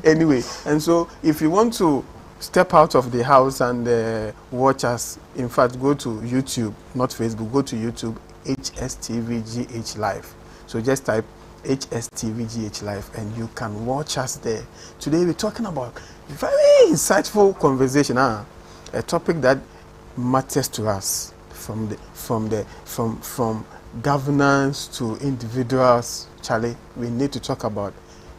Anyway, and so if you want to step out of the house and watch us, in fact, go to YouTube, not Facebook, go to YouTube, HSTV Live. So just type HSTV Live and you can watch us there. Today we're talking about very insightful conversation, a topic that matters to us from governance to individuals. Charlie, we need to talk about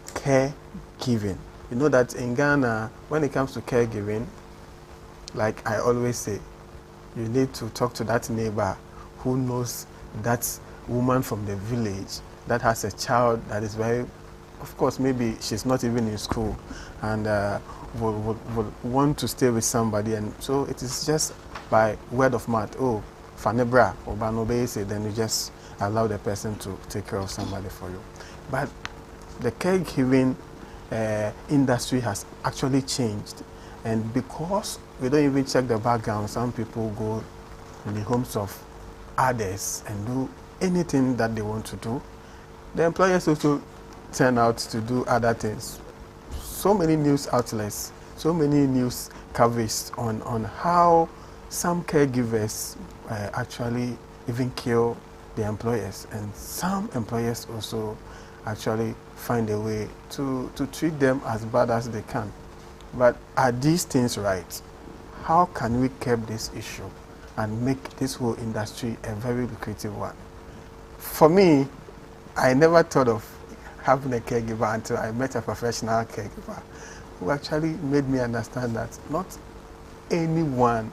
caregiving. You know that in Ghana, when it comes to caregiving, like I always say, you need to talk to that neighbor who knows that woman from the village that has a child that is very, of course, maybe she's not even in school and will want to stay with somebody. And so it is just by word of mouth, oh, Fanebra or Banobese, then you just allow the person to take care of somebody for you. But the caregiving industry has actually changed, and because we don't even check the background, some people go in the homes of others and do anything that they want to do. The employers also turn out to do other things. So many news outlets, so many news coverage on how some caregivers actually even kill the employers, and some employers also actually find a way to treat them as bad as they can. But are these things right? How can we curb this issue and make this whole industry a very lucrative one? For me, I never thought of having a caregiver until I met a professional caregiver who actually made me understand that not anyone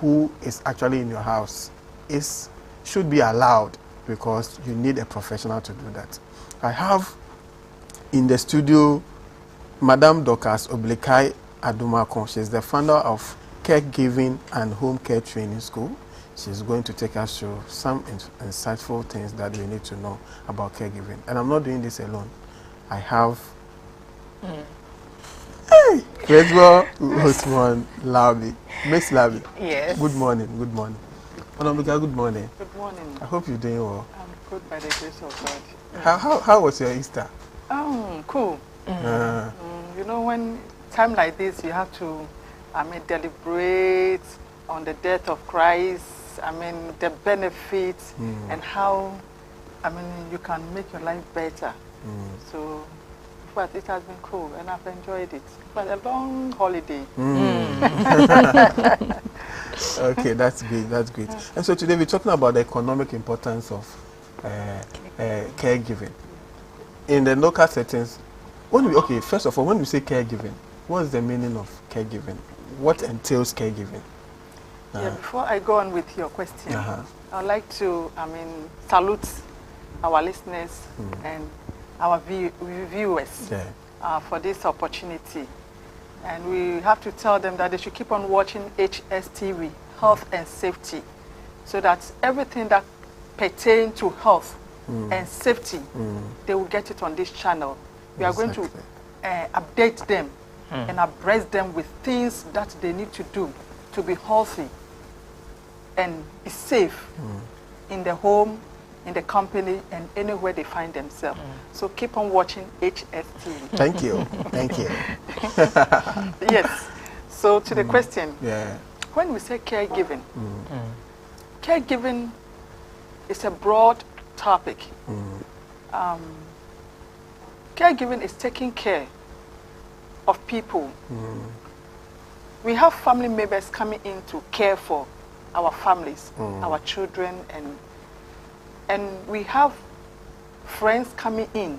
who is actually in your house should be allowed, because you need a professional to do that. I have in the studio Madame Dorcas Oblikai Adumakon. She's the founder of Caregiving and Home Care Training School. She's going to take us through some insightful things that we need to know about caregiving. And I'm not doing this alone. I have hey, Grateful Usman Labi. Miss Labi. Yes. Good morning. Good morning. Madam Dorcas, good morning. Good morning. I hope you're doing well. I'm good by the grace of God. How was your Easter? Oh, cool. You know, when time like this, you have to, deliberate on the death of Christ. The benefits and how, you can make your life better. So, but it has been cool and I've enjoyed it. But a long holiday. Okay, that's great. That's great. And so today we're talking about the economic importance of caregiving in the local settings. First of all, when we say caregiving, what is the meaning of caregiving? What entails caregiving? Yeah, before I go on with your question, I'd like to, salute our listeners and our viewers for this opportunity. And we have to tell them that they should keep on watching HSTV, Health and Safety, so that everything that pertains to health and safety, they will get it on this channel. We are going to update them and abreast them with things that they need to do to be healthy and be safe in the home, in the company, and anywhere they find themselves. So keep on watching HSTV. Thank you. Thank you. Yes. So to the question, Yeah. when we say caregiving, caregiving is a broad topic. Caregiving is taking care of people. We have family members coming in to care for our families, our children, and we have friends coming in,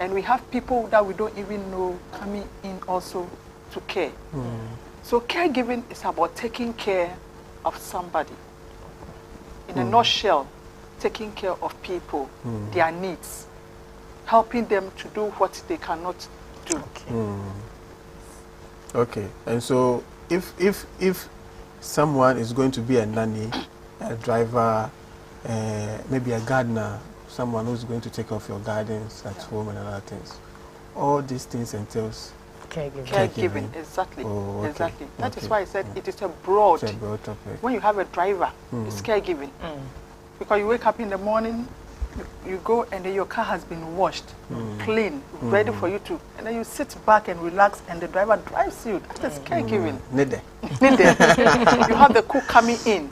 and we have people that we don't even know coming in also to care. So caregiving is about taking care of somebody. In a nutshell, taking care of people, their needs, helping them to do what they cannot do. Okay. And so if someone is going to be a nanny, a driver, maybe a gardener, someone who's going to take off your gardens at home and other things, all these things entails caregiving. Exactly. Oh, okay. Exactly. That is why I said it is a broad topic. When you have a driver, it's caregiving. Because you wake up in the morning, You go and then your car has been washed, clean, ready for you to, and then you sit back and relax, and the driver drives you. That is caregiving. Need it. You have the cook coming in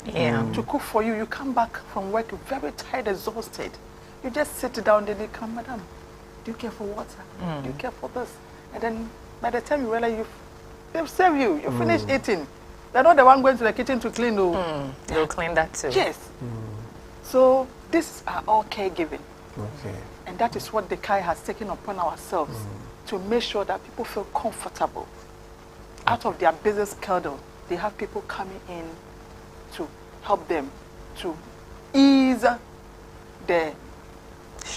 to cook for you. You come back from work very tired, exhausted. You just sit down and they come, madam, do you care for water? Do you care for this? And then by the time you realize they've served you, you finish eating. They're not the one going to the kitchen to clean. They'll clean that too. Yes. So these are all caregiving. Okay. And that is what the CAI has taken upon ourselves to make sure that people feel comfortable. Out of their business schedule, they have people coming in to help them to ease the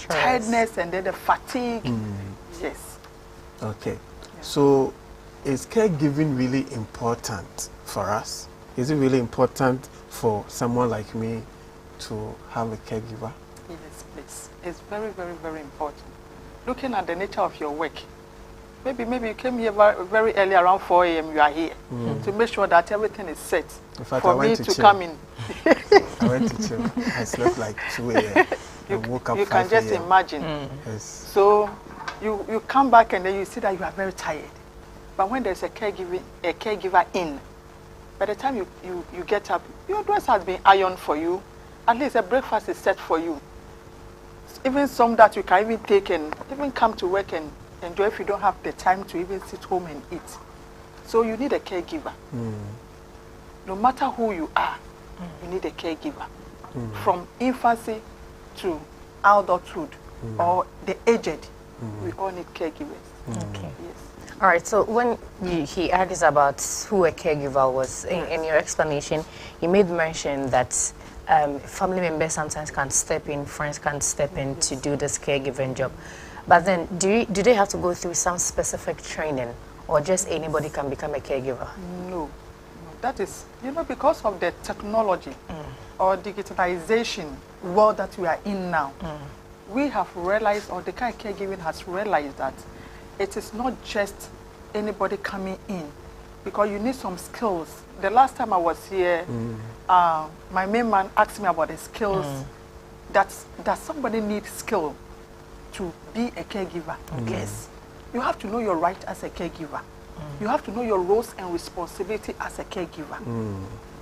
tiredness and then the fatigue. Yes. Okay. Yeah. So is caregiving really important for us? Is it really important for someone like me to have a caregiver? Yes, please. It's very, very, very important. Looking at the nature of your work, maybe you came here very early, around 4 a.m. you are here to make sure that everything is set. In fact, for me to come in. I went to chill. I slept like 2 a.m. You woke up you 5 can just imagine. Yes. So you come back and then you see that you are very tired. But when there's a caregiver in, by the time you get up, your dress has been ironed for you. At least a breakfast is set for you. Even some that you can even take and even come to work and enjoy if you don't have the time to even sit home and eat. So you need a caregiver. No matter who you are, you need a caregiver. From infancy to adulthood or the aged, we all need caregivers. Okay. Yes. All right, so when he argues about who a caregiver was, in your explanation, you made mention that family members sometimes can step in, friends can step in to do this caregiving job. But then, do they have to go through some specific training, or just anybody can become a caregiver? No. That is, because of the technology or digitalization world that we are in now, we have realized, or the CAI caregiving has realized that it is not just anybody coming in, because you need some skills. The last time I was here, my main man asked me about the skills that somebody needs skill to be a caregiver. Yes. You have to know your right as a caregiver. You have to know your roles and responsibility as a caregiver.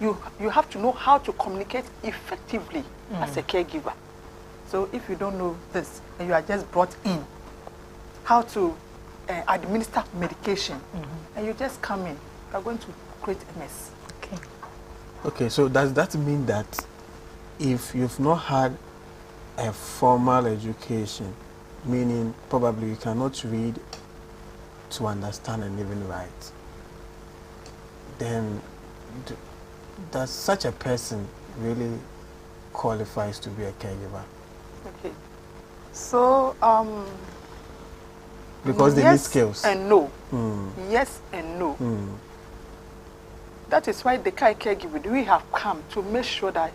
You have to know how to communicate effectively as a caregiver. So if you don't know this and you are just brought in, how to administer medication, and you just come in, you are going to create a mess. Okay, so does that mean that if you've not had a formal education, meaning probably you cannot read to understand and even write, then does such a person really qualifies to be a caregiver? Okay. So, because they need skills. And no. Yes and no. That is why the CAI caregiving, we have come to make sure that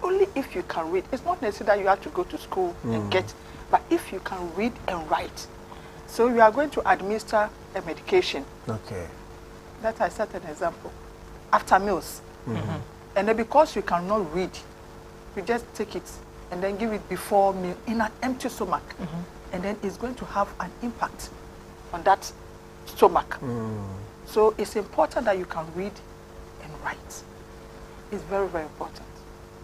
only if you can read, it's not necessary that you have to go to school and get, but if you can read and write. So you are going to administer a medication. Okay. That I set an example. After meals. And then because you cannot read, you just take it and then give it before meal in an empty stomach. And then it's going to have an impact on that stomach. So it's important that you can read and write. It's very, very important.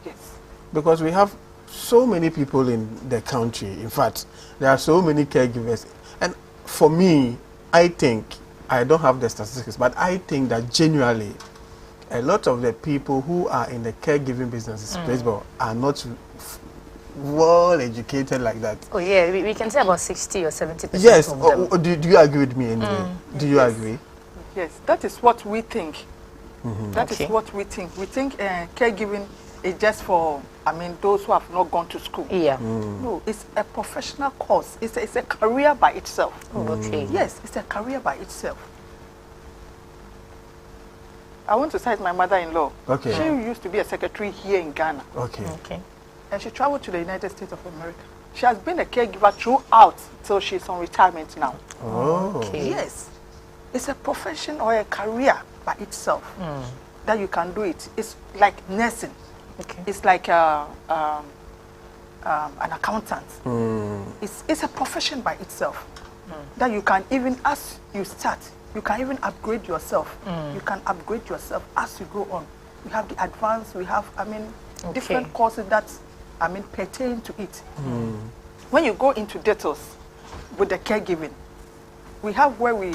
Yes. Because we have so many people in the country. In fact, there are so many caregivers. And for me, I think, I don't have the statistics, but I think that genuinely, a lot of the people who are in the caregiving business, are not well educated like that. Oh yeah, we can say about 60 or 70%. Yes. of them. Do you agree with me anyway? Do you agree? Yes, that is what we think. That is what we think. We think caregiving is just for, those who have not gone to school. Yeah. No, it's a professional course. It's a career by itself. Okay. Yes, it's a career by itself. I want to cite my mother-in-law. Okay. She used to be a secretary here in Ghana. Okay. Okay. And she traveled to the United States of America. She has been a caregiver throughout till she's on retirement now. Oh. Okay. Yes. It's a profession or a career by itself that you can do it. It's like nursing. Okay. It's like an accountant. It's a profession by itself that you can even, as you start, you can even upgrade yourself. You can upgrade yourself as you go on. We have the advanced, we have, different courses that, pertain to it. When you go into details with the caregiving, we have where we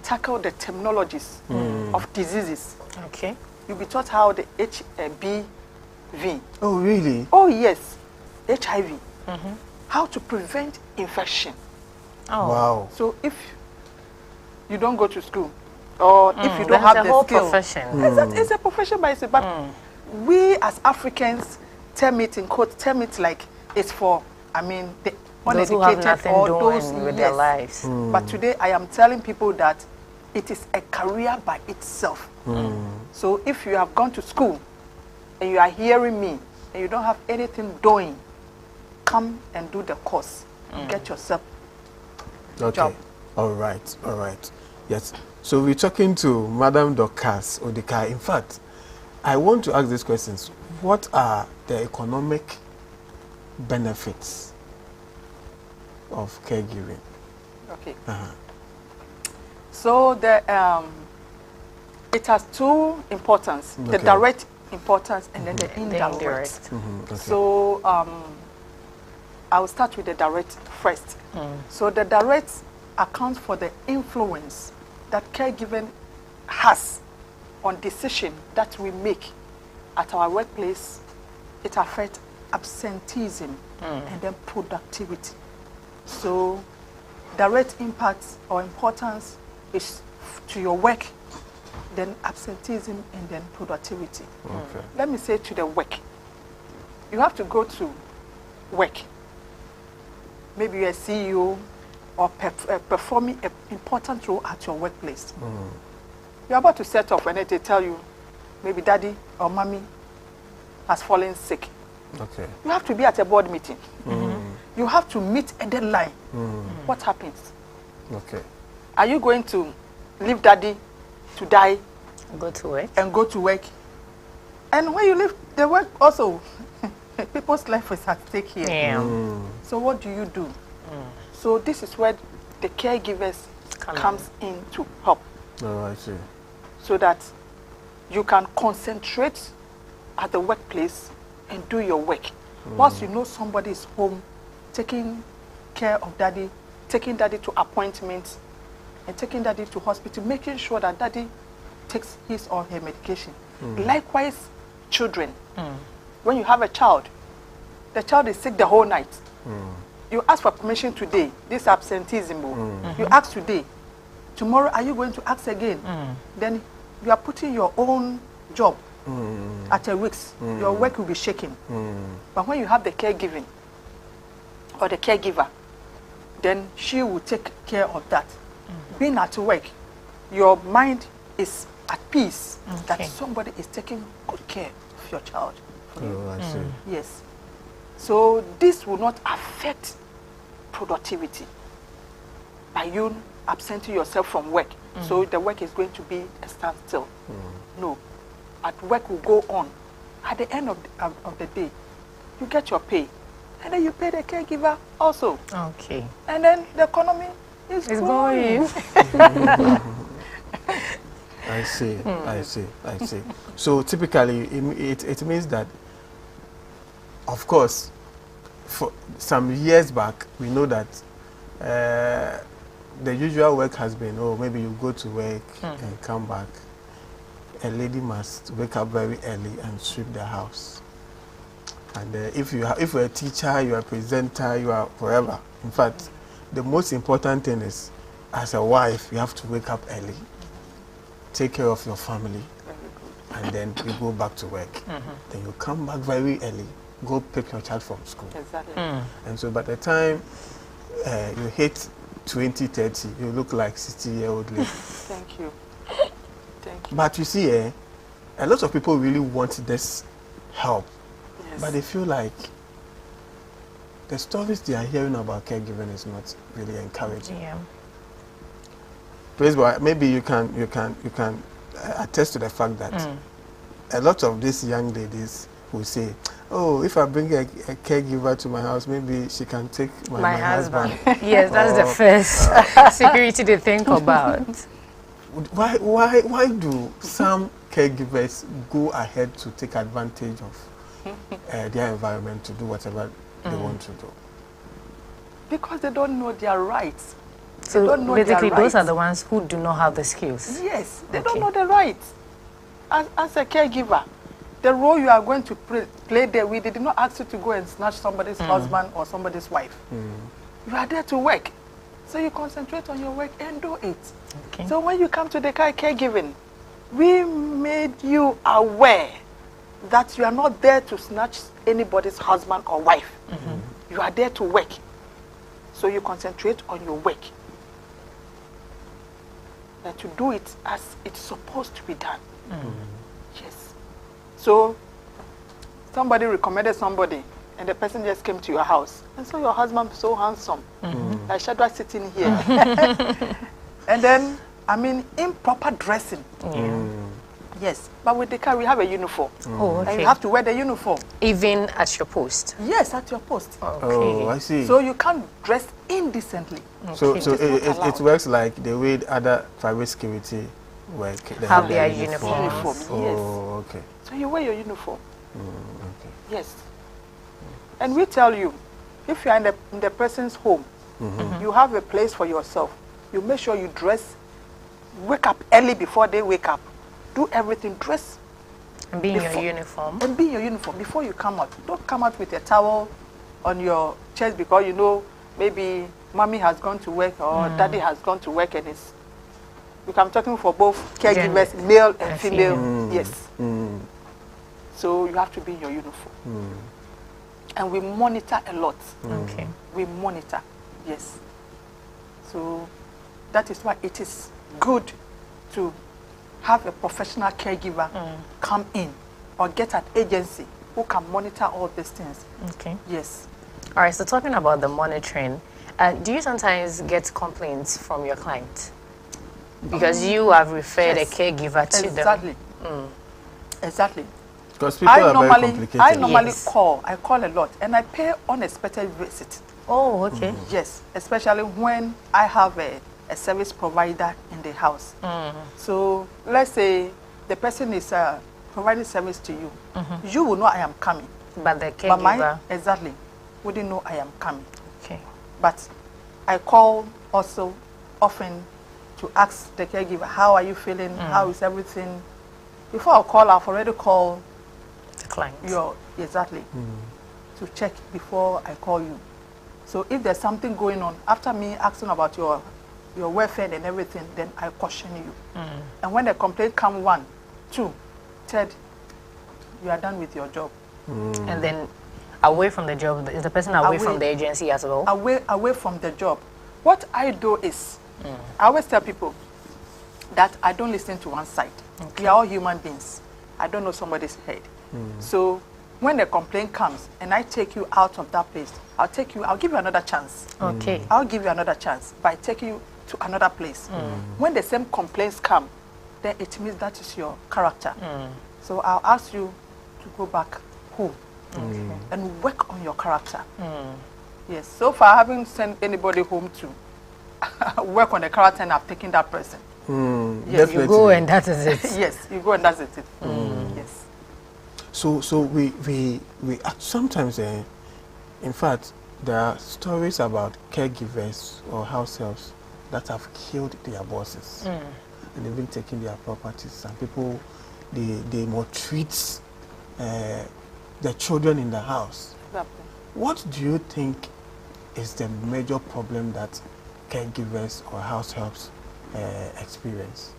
tackle the terminologies of diseases. Okay. You'll be taught how the HBV. Oh, really? Oh, yes. HIV. How to prevent infection. Oh. Wow. So if you don't go to school, or if you don't have the whole skill, profession. it's a profession by itself. But we as Africans term it in quote, term it like it's for, the those who have uneducated nothing or doing those with their lives. But today I am telling people that it is a career by itself. So if you have gone to school and you are hearing me and you don't have anything doing, come and do the course. Get yourself a job. All right. Yes. So we're talking to Madam Dorcas Odika. In fact, I want to ask these questions. What are the economic benefits of caregiving? Okay. So it has two importance: the direct importance and then the indirect. So I will start with the direct first. So the direct accounts for the influence that caregiving has on decision that we make at our workplace. It affects absenteeism and then productivity. So direct impact or importance is to your work, then absenteeism and then productivity. Let me say to the work. You have to go to work. Maybe you're a CEO or performing an important role at your workplace. You're about to set off and they tell you, maybe daddy or mommy has fallen sick. You have to be at a board meeting. You have to meet a deadline. What happens? Are you going to leave daddy to die? Go to work. And go to work. And when you leave the work also, people's life is at stake here. So what do you do? So this is where the caregivers comes in to help. I see. So that you can concentrate at the workplace and do your work. Once you know somebody is home, taking care of daddy, taking daddy to appointments, and taking daddy to hospital, making sure that daddy takes his or her medication. Likewise, children. When you have a child, the child is sick the whole night. You ask for permission today, this absenteeism. You ask today. Tomorrow, are you going to ask again? Then you are putting your own job at a risk. Your work will be shaken. But when you have the caregiving or the caregiver, then she will take care of that. Being at work, your mind is at peace that somebody is taking good care of your child. I see. Yes. So this will not affect productivity by you absenting yourself from work. So the work is going to be a standstill. No. At work will go on. At the end of the day, you get your pay. And then you pay the caregiver also. And then the economy is going. I see. So typically, it means that, of course, for some years back, we know that the usual work has been, maybe you go to work and come back. A lady must wake up very early and sweep the house. And if you're a teacher, you're a presenter, you are wherever. In fact, the most important thing is, as a wife, you have to wake up early, take care of your family, and then you go back to work. Then you come back very early, go pick your child from school. Exactly. And so by the time you hit 20, 30, you look like 60-year-old lady. Thank you. Thank you. But you see, a lot of people really want this help. But they feel like the stories they are hearing about caregiving is not really encouraging. Praise God, maybe you can attest to the fact that a lot of these young ladies, will say, oh, if I bring a caregiver to my house, maybe she can take my husband. Yes, that's the first security they think about. Why do some caregivers go ahead to take advantage of their environment to do whatever they want to do? Because they don't know their rights. So basically, those are the ones who do not have the skills. Yes, they don't know the rights. As a caregiver, the role you are going to play there, we did not ask you to go and snatch somebody's husband or somebody's wife. You are there to work. So you concentrate on your work and do it. Okay. So when you come to the caregiving, we made you aware that you are not there to snatch anybody's husband or wife. You are there to work. So you concentrate on your work. And to do it as it's supposed to be done. Yes. So somebody recommended somebody, and the person just came to your house, and so your husband so handsome, like Shadrach sitting here, and then improper dressing. Yes, but with the car we have a uniform. Oh, okay. And you have to wear the uniform. Even at your post? Yes, at your post. Okay. Oh, I see. So you can't dress indecently. Okay. So it works like the way other private security work. They have their uniform. Yes. Oh, okay. So you wear your uniform. Okay. Yes. And we tell you, if you are in the person's home, you have a place for yourself. You make sure you dress, wake up early before they wake up. Do everything, dress. And be in your uniform. And be in your uniform before you come out. Don't come out with a towel on your chest because you know maybe mommy has gone to work or daddy has gone to work, and it's. Because I'm talking for both caregivers, male and female. Yes. So you have to be in your uniform. And we monitor a lot. Okay. We monitor. Yes. So that is why it is good to have a professional caregiver come in or get an agency who can monitor all these things. Okay. Yes. All right, so talking about the monitoring, do you sometimes get complaints from your client? Because you have referred a caregiver to them. Exactly. Because people are very complicated. I normally call. I call a lot. And I pay unexpected visit. Oh, okay. Yes, especially when I have a service provider in the house. So let's say the person is providing service to you. You will know I am coming. But the caregiver? Exactly. Wouldn't know I am coming. Okay. But I call also often to ask the caregiver, how are you feeling? How is everything? Before I call, I've already called the client. To check before I call you. So if there's something going on, after me asking about your welfare and everything, then I caution you. And when the complaint comes 1, 2, 3, you are done with your job. And then away from the job, is the person away from the agency as well? Away from the job. What I do is, I always tell people that I don't listen to one side. Okay. We are all human beings. I don't know somebody's head. So when the complaint comes and I take you out of that place, I'll give you another chance. Okay. I'll give you another chance by taking you to another place. When the same complaints come, then it means that is your character. So I'll ask you to go back home and work on your character. Yes, so far I haven't sent anybody home to work on the character and I've taken that person. Yes, you go and that is it. Yes, you go and that's it. Yes. So we sometimes, in fact, there are stories about caregivers or house helps that have killed their bosses and even taken their properties. Some people, they maltreat the children in the house. Exactly. What do you think is the major problem that caregivers or house helps experience?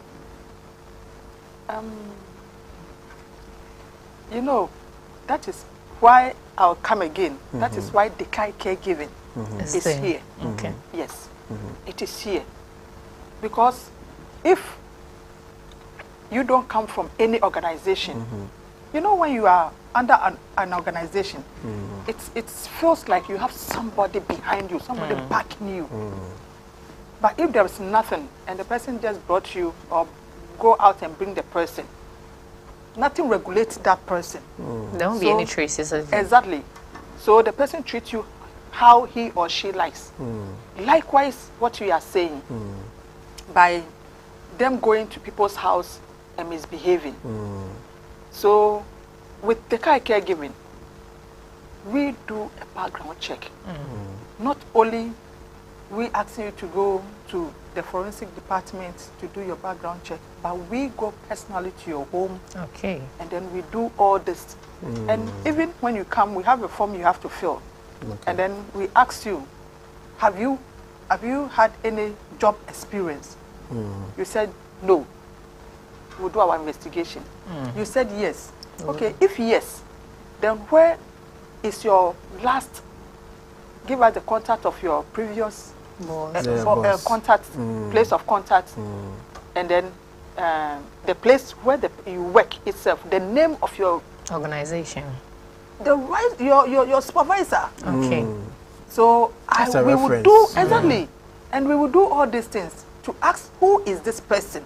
You know, that is why I'll come again. That is why the caregiving is here. Okay. Yes, it is here. Because if you don't come from any organization, you know, when you are under an organization, it feels like you have somebody behind you, somebody backing you. But if there is nothing and the person just brought you or go out and bring the person, nothing regulates that person. There won't be any traces of it. Exactly. So the person treats you how he or she likes. Likewise, what you are saying, by them going to people's house and misbehaving. So with the caregiving, we do a background check. Not only we asking you to go to the forensic department to do your background check, but we go personally to your home. Okay. And then we do all this. And even when you come, we have a form you have to fill. And then we ask you, have you had any job experience? You said no. We'll do our investigation. You said yes. Okay, if yes, then where is your last? Give us the contact of your previous contact, place of contact, and then the place where you work itself, the name of your organization, your supervisor. Okay. So we will do exactly, and we will do all these things to ask, who is this person?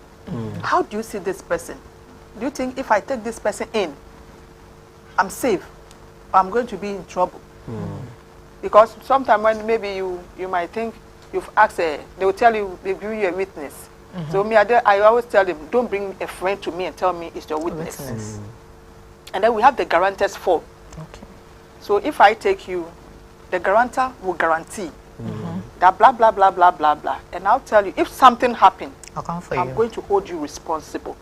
How do you see this person? Do you think if I take this person in, I'm safe, or I'm going to be in trouble? Because sometimes when maybe you might think you've asked, they will tell you, they give you a witness. So me, I always tell them, don't bring a friend to me and tell me it's your witness. And then we have the guarantors form. Okay. So if I take you, the guarantor will guarantee that blah, blah, blah, blah, blah, blah. And I'll tell you, if something happened, I'm going to hold you responsible.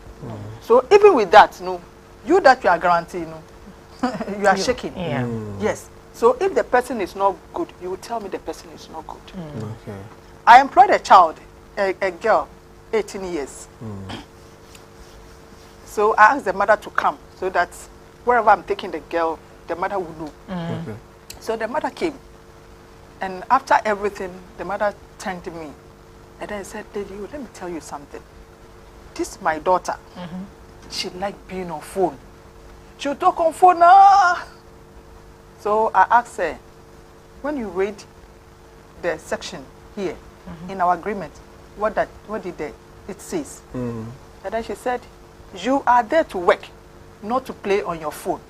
So even with that, you that you are guaranteeing, you are shaking. Yes. So if the person is not good, you will tell me the person is not good. Okay. I employed a child, a girl, 18 years. So I asked the mother to come so that wherever I'm taking the girl, the mother will know. Okay. So the mother came. And after everything, the mother turned to me. And then said, Lady, let me tell you something. This is my daughter. She likes being on phone. She'll talk on phone now. So I asked her, when you read the section here in our agreement, what did it says? And then she said, you are there to work, not to play on your phone.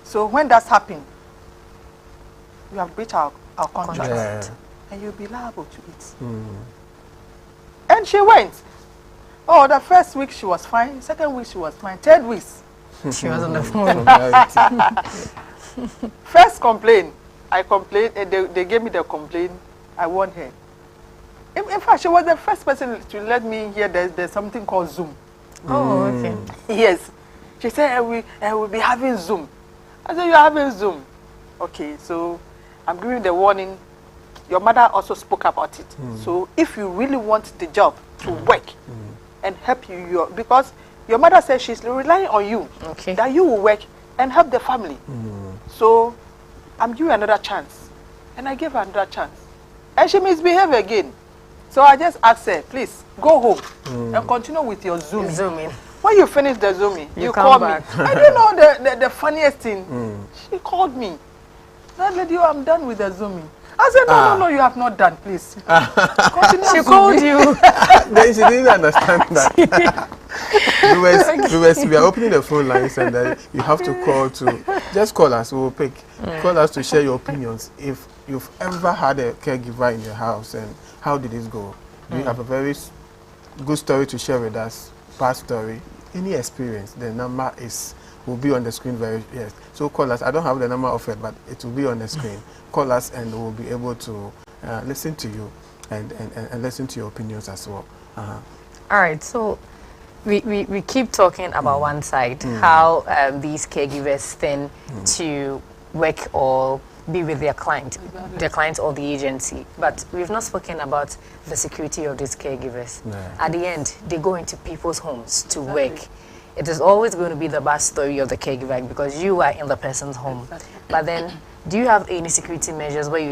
So when that's happened, you have breached our contract, and you'll be liable to it. And she went. Oh, the first week she was fine, second week she was fine, third week she was on the phone. First complaint, I complained, and they gave me the complaint. I warned her. In fact, she was the first person to let me hear there's something called Zoom. Oh, okay. Yes. She said, I will be having Zoom. I said, you're having Zoom. Okay, so I'm giving the warning. Your mother also spoke about it. So if you really want the job to work and help you, because your mother says she's relying on you, that you will work and help the family. So I'm giving another chance. And I gave her another chance. And she misbehaved again. So I just asked her, please, go home and continue with your Zooming. When you finish the Zooming, you call me. I don't know the funniest thing. She called me. That lady, I'm done with the Zooming. I said, no, you have not done, please. She called you. Then she didn't understand that. We are opening the phone lines, and then you have to just call us, we will pick. Call us to share your opinions. If you've ever had a caregiver in your house, and how did it go? Do you have a very good story to share with us, past story, any experience? The number will be on the screen yes. So call us. I don't have the number of it, but it will be on the screen. Call us and we'll be able to listen to you and listen to your opinions as well. All right, so we keep talking about one side, how these caregivers tend to work or be with their client or the agency. But we've not spoken about the security of these caregivers. At the end, they go into people's homes to work. It is always going to be the bad story of the caregiver because you are in the person's home. But then, do you have any security measures where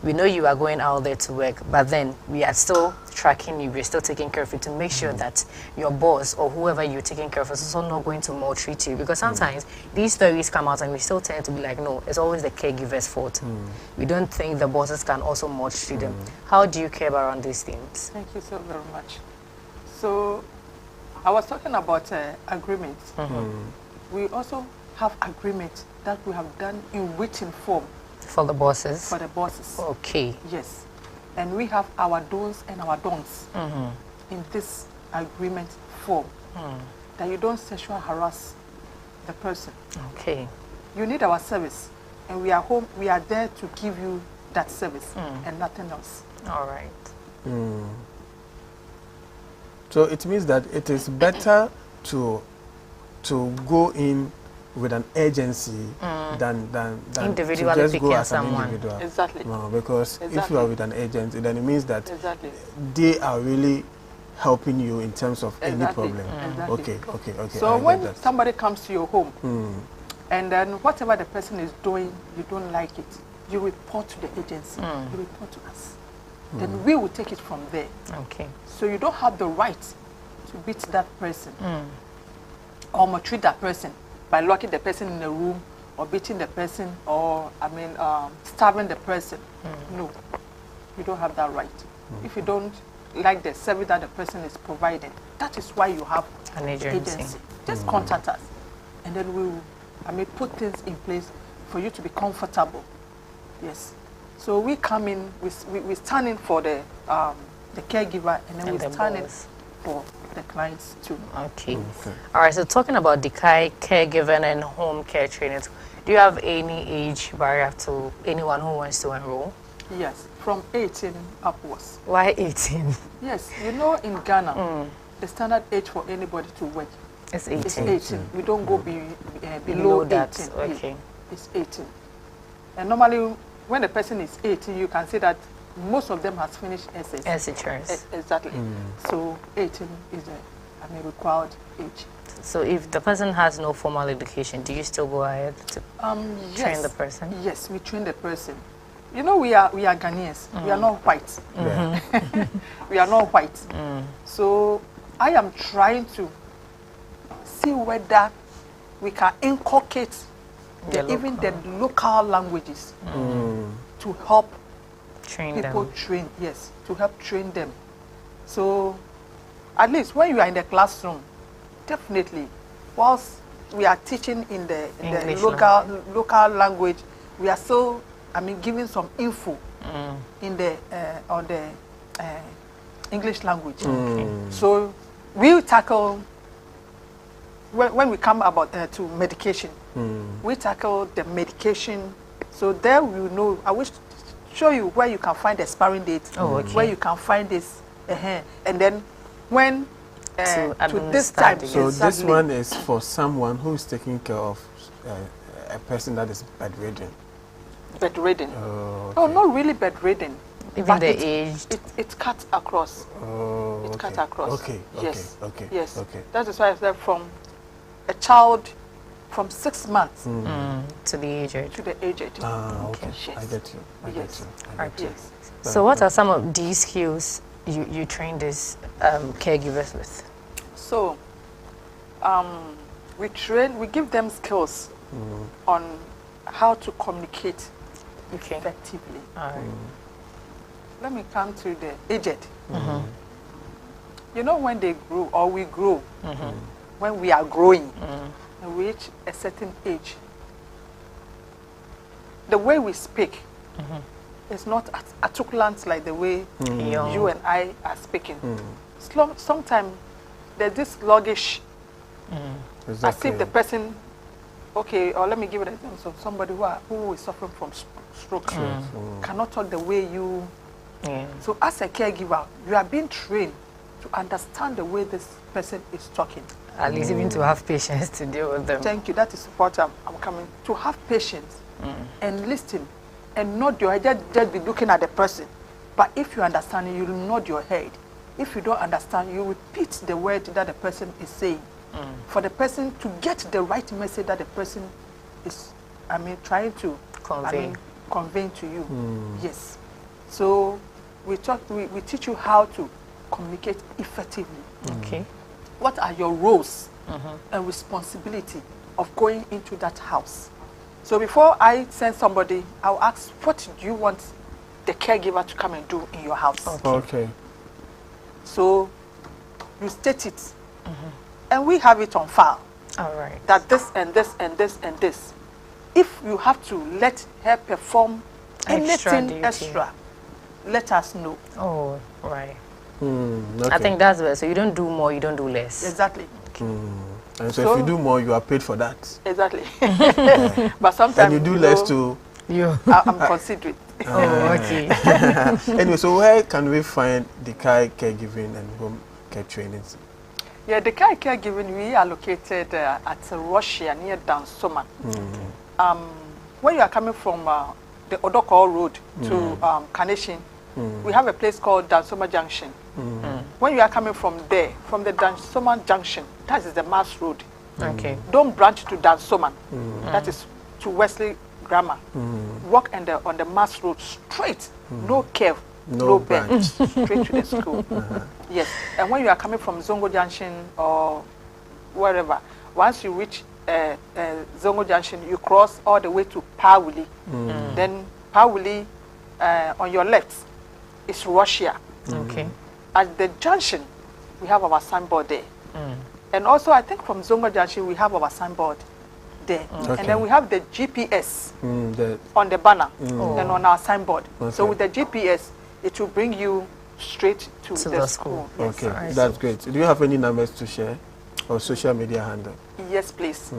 we know you are going out there to work, but then we are still tracking you, we're still taking care of you to make sure that your boss or whoever you're taking care of is also not going to maltreat you? Because sometimes these stories come out and we still tend to be like, no, it's always the caregiver's fault. We don't think the bosses can also maltreat them. How do you care around these things? Thank you so very much. So, I was talking about agreements. We also have agreements that we have done in written form. For the bosses? For the bosses. Okay. Yes. And we have our do's and our don'ts in this agreement form. That you don't sexually harass the person. Okay. You need our service. And we are home, we are there to give you that service and nothing else. All right. So it means that it is better to go in with an agency than individually to just picking go as someone. an individual. Exactly. No, because if you are with an agency, then it means that exactly. they are really helping you in terms of any Exactly. problem. Exactly. Okay. So I when get that. somebody comes to your home and then whatever the person is doing, you don't like it, you report to the agency, you report to us. Then we will take it from there. Okay. So you don't have the right to beat that person or maltreat that person by locking the person in a room or beating the person or, starving the person. No, you don't have that right. If you don't like the service that the person is providing, that is why you have an agency. Just contact us and then we will, put things in place for you to be comfortable. Yes. So we come in, we stand in for the caregiver and then we stand in for the clients too. Okay. All right, so talking about the caregiving and home care trainings, do you have any age barrier to anyone who wants to enroll? Yes, from 18 upwards. Why 18? Yes, you know in Ghana, the standard age for anybody to work is 18. Is 18. We don't go below 18. That. Okay. It's 18. And normally, when a person is 18, you can see that most of them has finished SS. Exactly. So 18 is a required age. So if the person has no formal education, do you still go ahead to train the person? Yes, we train the person. You know, we are Ghanaians. We are not white. We are not white. So I am trying to see whether we can inculcate even the local languages to help people train. Yes, to help train them. So at least when you are in the classroom, definitely, whilst we are teaching in the local language, we are still giving some info in the on the English language. So we tackle when we come about to medication. We tackle the medication. So there we know. I wish to show you where you can find the expiring date, where you can find this, and then when to this time. So this one is for someone who is taking care of a person that is bedridden. Bedridden. Okay. No, not really bedridden. Even the age. It cuts across. It cuts across. Okay. Yes. Okay. Yes. Okay. That is why I said from a child from 6 months to the aged. To the aged. Okay. Yes. I get you. I get you. Yes. So what are some of these skills you train these caregivers with? So we give them skills on how to communicate effectively. All right. Let me come to the aged. You know, when they grow or we grow, when we are growing and we reach a certain age, the way we speak is not articulate like the way you and I are speaking. Sometimes there's this sluggish, as if the person, or let me give an example of somebody who is suffering from stroke, cannot talk the way you. So as a caregiver, you are being trained to understand the way this person is talking. At least even to have patience to deal with them. Thank you. That is what I'm coming. To have patience and listen and nod your head. Just be looking at the person. But if you understand, you will nod your head. If you don't understand, you repeat the word that the person is saying. For the person to get the right message that the person is, trying to convey to you. Yes. So we teach you how to communicate effectively. Okay. What are your roles and responsibility of going into that house? So before I send somebody, I'll ask, what do you want the caregiver to come and do in your house? Okay. So you state it And we have it on file. All right. That this and this and this and this. If you have to let her perform anything extra, let us know. Oh, right. Okay. I think that's better. So you don't do more, you don't do less. Exactly. And so if you do more, you are paid for that. Exactly. But sometimes and you do less too. I'm considerate. Oh, okay. Anyway, so where can we find the caregiving and home care trainings? Yeah, the caregiving, we are located at Russia near Dansoman. When you are coming from the Odoko Road to Carnation, we have a place called Dansoma Junction. When you are coming from there, from the Dansoma Junction, that is the mass road. Okay. Don't branch to Dansoman. That is to Wesley Grammar. Walk on the mass road straight, no curve, no bend, straight to the school. Yes, and when you are coming from Zongo Junction or wherever, once you reach Zongo Junction, you cross all the way to Pawuli. Then Pawuli, on your left, is Russia. Okay. At the junction, we have our signboard there. And also, I think from Zongo Junction, we have our signboard there. Okay. And then we have the GPS on the banner and on our signboard. Okay. So with the GPS, it will bring you straight to the school. Yes. Okay, that's great. Do you have any numbers to share or social media handle? Yes, please.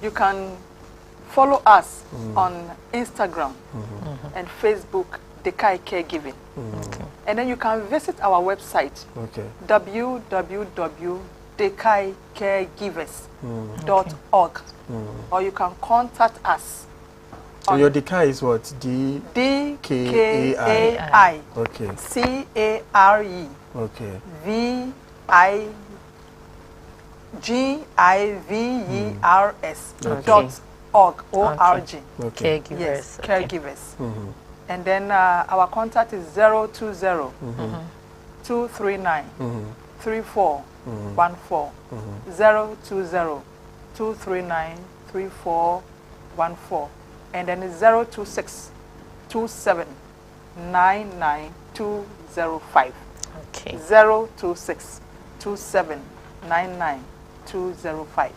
You can follow us on Instagram and Facebook, Dekai Caregiving. And then you can visit our website, www.dekaicaregivers.org, or you can contact us. So your Dekai is what? D-K-A-I. Okay. C-A-R-E. Okay. V-I-G-I-V-E-R-S.org. O-R-G. Okay. Caregivers. Yes, Okay. caregivers. And then our contact is 020 239 3414. 020 239 3414. And then it's 026 27 99205. Okay. 026 27 99205.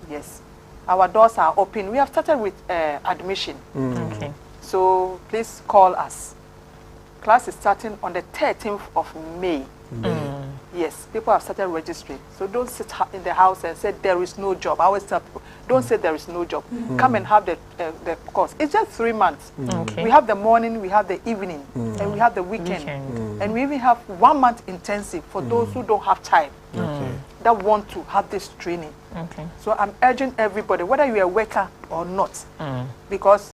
Yes. Our doors are open. We have started with admission. Okay. So please call us. Class is starting on the 13th of May. Yes, people have started registering. So don't sit in the house and say there is no job. I always tell people, don't say there is no job. Come and have the course. It's just 3 months. Okay. We have the morning, we have the evening, and we have the weekend. And we even have 1 month intensive for those who don't have time that want to have this training. Okay. So I'm urging everybody, whether you're a worker or not, because